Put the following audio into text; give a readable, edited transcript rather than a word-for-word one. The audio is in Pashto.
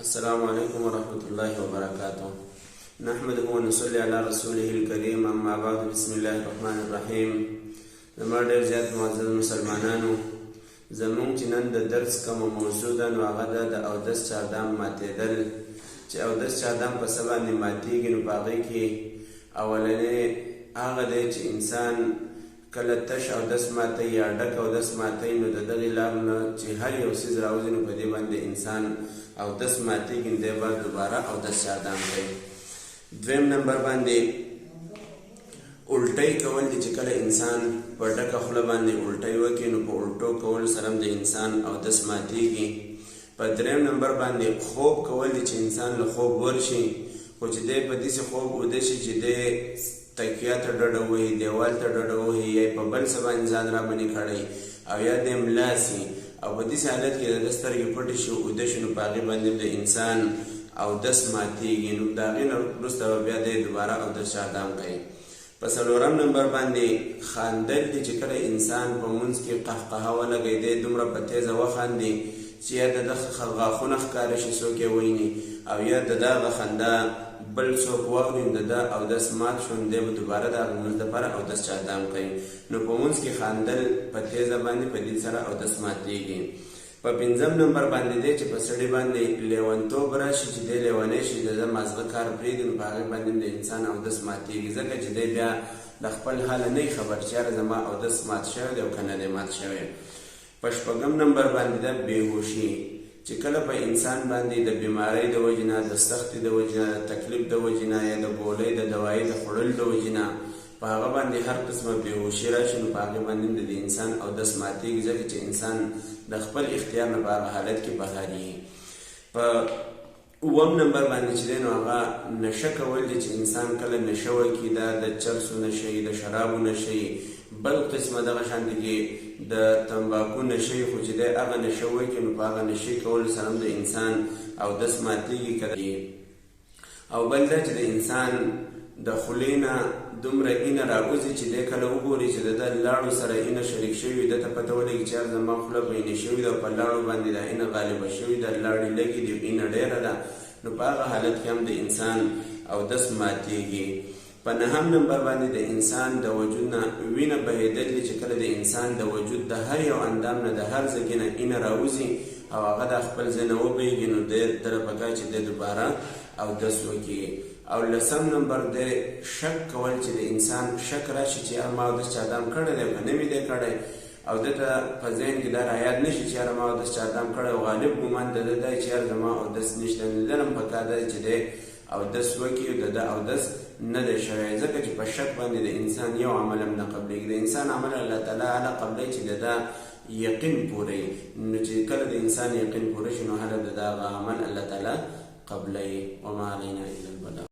السلام عليكم ورحمة الله وبركاته. نحمده ونصلي على رسوله الكريم. أما بعد، بسم الله الرحمن الرحيم. زما ډېر زیات معزز مسلمانانو، زمونږ چې نن د درس کومه موضوع ده نو هغه ده د اودس چاردام ماتېدل. چې اودس چاردام په څه باندې ماتېږي نو په هغې کې اولنی هغه دی چې انسان کله تش اودس ماتوي یا ډک اودس ماتوي نو د دغې لار نه چې هر یو څیز راوځي نو په دې باندې انسان اودس ماتېږي نو دی به دوباره اودس چاردام کوي. دویم نمبر باندې الټۍ کول دي چې کله انسان په ډکه خوله باندې الټۍ وکړي نو په الټو کولو سره د انسان اودس ماتېږي. په دریم نمبر باندې خوب کول دي چې انسان له خوب ورشي خو چې دی په داسې خوب وده شي چې دی تکیه ته ډډه وهي، دیوال ته ډډه وهي، یا په بل څه باندې ځان راباندې کړی او یا دی ملا سي او په داسې حالت کې د ده سترګې پټې شي وده شي نو په هغې باندې د انسان اودس ماتېږي. نو د هغې نه وروسته به بیا دی دوباره اودس چاردام کوي. په څلورم نمبر باندې خاندل دي چې کله انسان په مونځ کې قهقهه ولګوي، دی دومره په تیزه وخاندي چې یا د ده غاښونه ښکاره شي څوک یې ویني او یا د دغه خندا بل څوک واوري نو د ده اودس مات شو نو دی به دوباره د هغه مونځ دپاره اودس چاردام کوي. نو په مونځ کې خاندل په تیزه باندې په دې سره اودس ماتېږي. په پنځم نمبر باندې دی چې په سړي باندې لیونتوب راشي چې دی لیونی شي، د ده مازغه کار پرېږدي نو په هغې باندې د انسان اودس ماتېږي، ځکه چې دی بیا د خپل حاله نه خبر چې یاره زما اودس مات شوی دی او که نه دی مات شوی. په شپږم نمبر باندې ده بېهوشي چې کله په انسان باندې د بیمارۍ د وجې نه، د سختۍ د وجې نه، د تکلیف د وجې نه یا د ګولۍ د دوایي د خوړلو د وجې نه په هغه باندې هر قسمه بېهوشي راشي نو په هغې باندې د انسان اودس ماتېږي، ځکه چې انسان د خپل اختیار نه په هغه حالت کې بهرېږي. په اووم نمبر باندې چې دی نو هغه نشه کول دي چې انسان کله نشه وکړي، دا د چرسو نشه وي، د شرابو نشه وي، بل قسمه دغه شانتې کې د تمباکو نشه وي، خو چې دی هغه نشه وکړي نو په هغه نشې کولو سره هم د انسان اودس ماتېږي. او بل دا چې د انسان د خولې نه دومره اینه راوځي چې دی کله وګوري چې د ده لاړو سره اینه شریک شوي، ده ته پته ولګي چې یار زما خوله په اینې شوې ده او په لاړو باندې دا اینه غالبه شوې ده، لاړې لږې دي، اینه ډېره ده، نو په هغه حالت کې هم د انسان اودس ماتېږي. په نهم نمبر باندې د انسان د وجود نه وینه بهېدل دي چې کله د انسان د وجود د هر یو اندام نه د هر ځګې نه اینه راوځي او هغه د خپل ځای نه وبهېږي نو دره پکار چې دی دوباره اودس وکړي. او لسم نمبر دی شک کول چې د انسان شک راشي چې یار ما اودس چاردام کړی دی که نه مې دی کړی او ده ته په ذهن کې دا رایاد نه شي چې یاره ما اودس چاردام کړی او غالب ګمان د ده دی چې یار زما اودس نشته، نو ده هم پکار دی چې دی اودس وکړي او د ده اودس نه دی شوی، ځکه چې په شک باندې د انسان یو عمل هم نه قبلېږي. د انسان عمل الله تعالی هله قبلوي چې د ده یقین پوره نو چې کله د انسان یقین پوره شي نو هله د ده هغه عمل الله تعالی قبلوي. وما علینا الا البلاغ.